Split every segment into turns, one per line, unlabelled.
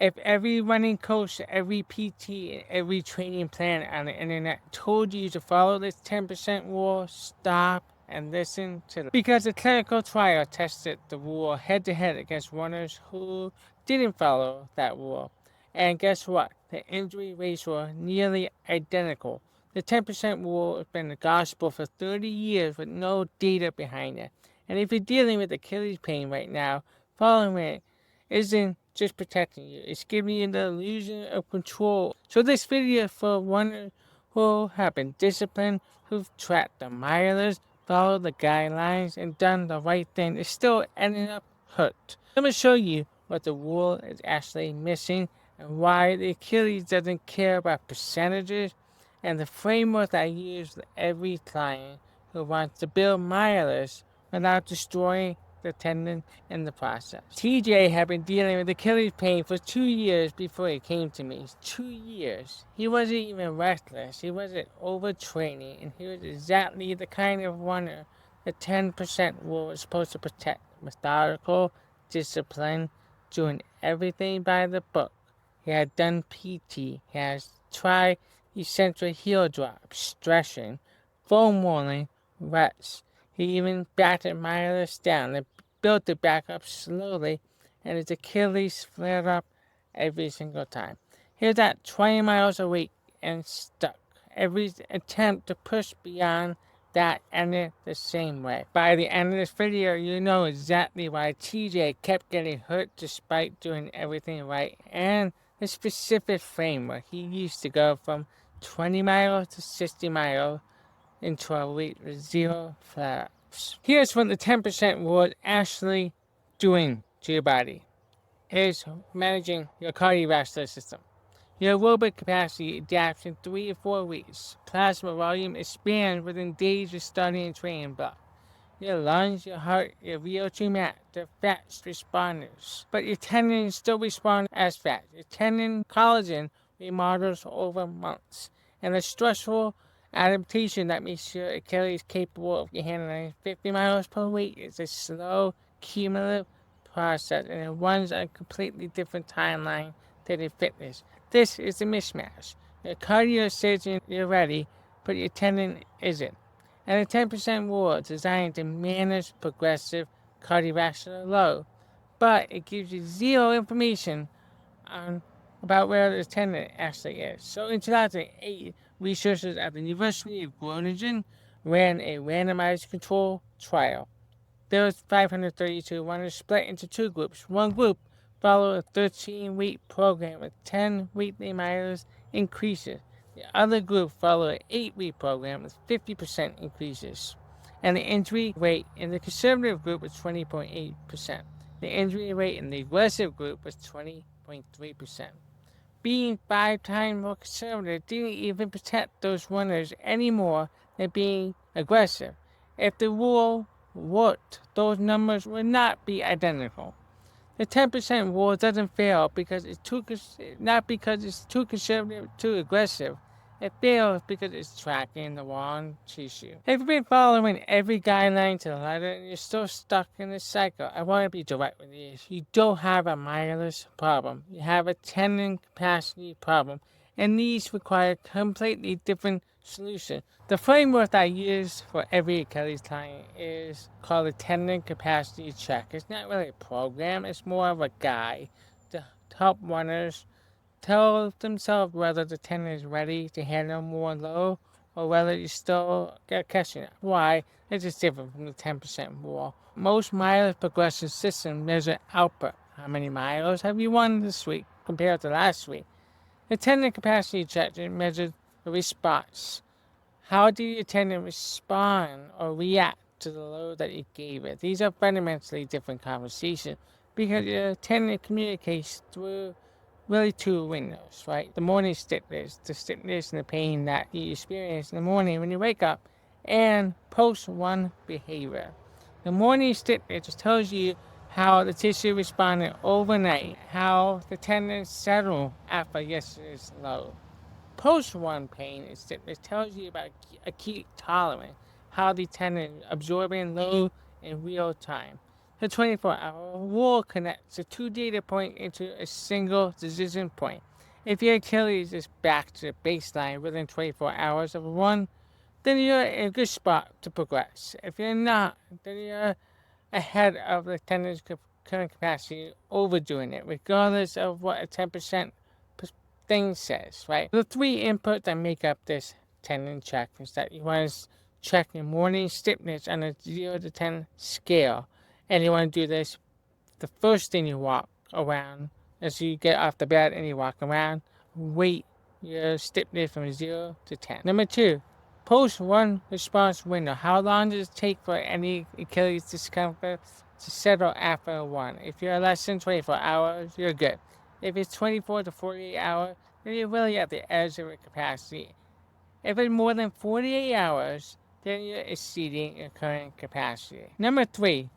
If every running coach, every PT, and every training plan on the internet told you to follow this 10% rule, stop and listen to them. Because a clinical trial tested the rule head to head against runners who didn't follow that rule. And guess what? The injury rates were nearly identical. The 10% rule has been the gospel for 30 years with no data behind it. And if you're dealing with Achilles pain right now, following it isn't just protecting you, it's giving you the illusion of control. So this video is for runners who have been disciplined, who've tracked the milers, followed the guidelines, and done the right thing, is still ending up hurt. I'm going to show you what the rule is actually missing and why the Achilles doesn't care about percentages, and the framework I use with every client who wants to build milers without destroying the tendon in the process. TJ had been dealing with Achilles pain for 2 years before he came to me. 2 years. He wasn't even restless. He wasn't overtraining, and he was exactly the kind of runner the 10% rule was supposed to protect. Methodical, disciplined, doing everything by the book. He had done PT. He has tried eccentric heel drop, stretching, foam rolling, reps. He even batted milers down and built it back up slowly, and his Achilles flared up every single time. He was at 20 miles a week and stuck. Every attempt to push beyond that ended the same way. By the end of this video, you know exactly why TJ kept getting hurt despite doing everything right, and the specific framework he used to go from 20 miles to 60 miles into a week with 0 flare-ups. Here's what the 10% rule is actually doing to your body. It's managing your cardiovascular system. Your aerobic capacity adapts in 3 to 4 weeks. Plasma volume expands within days of starting a training block. Your lungs, your heart, your VO2 max, they're fast responders. But your tendons still respond as fast. Your tendon collagen remodels over months. And the stressful adaptation that makes your Achilles capable of handling 50 miles per week is a slow, cumulative process, and it runs on a completely different timeline than your fitness. This is a mismatch. Your cardio says you're ready, but your tendon isn't. And the 10% rule is designed to manage progressive cardiovascular load, but it gives you zero information about where the tendon actually is. So in 2008, researchers at the University of Groningen ran a randomized control trial. There was 532 runners split into 2 groups. One group followed a 13-week program with 10 weekly miles increases. The other group followed an 8-week program with 50% increases. And the injury rate in the conservative group was 20.8%. The injury rate in the aggressive group was 20.3%. Being 5 times more conservative didn't even protect those runners any more than being aggressive. If the rule worked, those numbers would not be identical. The 10% rule doesn't fail because not because it's too conservative, too aggressive. It fails because it's tracking the wrong tissue. If you've been following every guideline to the letter and you're still stuck in this cycle, I want to be direct with you. You don't have a milers problem. You have a tendon capacity problem, and these require completely different solution. The framework I use for every Achilles client is called the Tendon Capacity Check. It's not really a program, it's more of a guide to help runners tell themselves whether the tendon is ready to handle more load or whether you still get catching it. Why? It's just different from the 10% rule. Most miles progression systems measure output. How many miles have you run this week compared to last week? The tendon capacity check measures the response. How do your tendon respond or react to the load that you gave it? These are fundamentally different conversations because your tendon communicates through really 2 windows, right? The morning stiffness, the stiffness and the pain that you experience in the morning when you wake up, and post-run behavior. The morning stiffness just tells you how the tissue responded overnight, how the tendon settled after yesterday's load. Post-run pain and stiffness tells you about acute tolerance, how the tendon absorbing load in real time. The 24-hour rule connects the two data points into a single decision point. If your Achilles is back to the baseline within 24 hours of a run, then you're in a good spot to progress. If you're not, then you're ahead of the tendon's current capacity, overdoing it, regardless of what a 10% thing says, right? The three inputs that make up this tendon check is that you want to check your morning stiffness on a 0 to 10 scale. And you want to do this the first thing you walk around, as you get off the bed and you walk around, weight your stiffness from 0 to 10. Number 2, post-run response window. How long does it take for any Achilles discomfort to settle after a run? If you're less than 24 hours, you're good. If it's 24 to 48 hours, then you're really at the edge of your capacity. If it's more than 48 hours, then you're exceeding your current capacity. Number 3,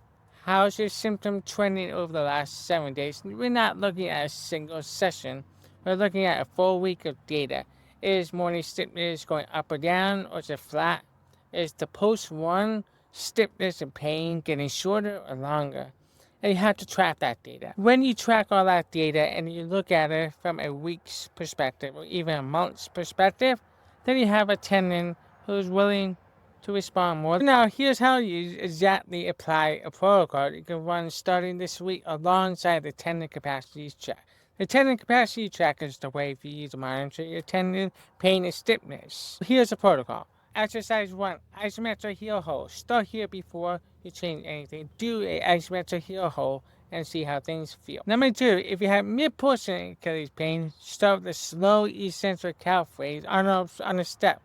how's your symptom trending over the last 7 days? We're not looking at a single session. We're looking at a full week of data. Is morning stiffness going up or down, or is it flat? Is the post-run stiffness and pain getting shorter or longer? And you have to track that data. When you track all that data and you look at it from a week's perspective or even a month's perspective, then you have a tendon who's willing to respond more. Now, here's how you exactly apply a protocol you can run starting this week alongside the tendon capacity check. The tendon capacity check is the way for you to monitor your tendon pain and stiffness. Here's a protocol. Exercise 1, isometric heel hold. Start here before you change anything. Do a isometric heel hold and see how things feel. Number 2, if you have mid-portion Achilles pain, start with a slow eccentric calf raise on a step.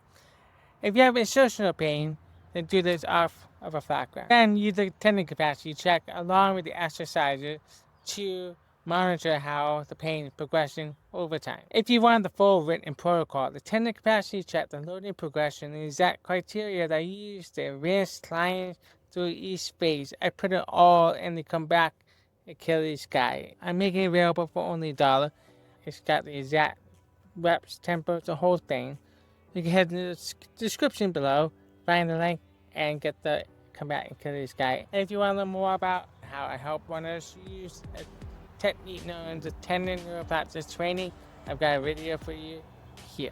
If you have insertional pain, then do this off of a flat ground. Then use the tendon capacity check along with the exercises to monitor how the pain is progressing over time. If you want the full written protocol, the tendon capacity check, the loading progression, the exact criteria that I use, the advanced clients through each phase, I put it all in the Comeback Achilles guide. I'm making it available for only $1. It's got the exact reps, tempos, the whole thing. You can head to the description below, find the link, and get the Comeback Achilles guide. And if you want to learn more about how I help runners use a technique known as tendon neuroplasticity training, I've got a video for you here.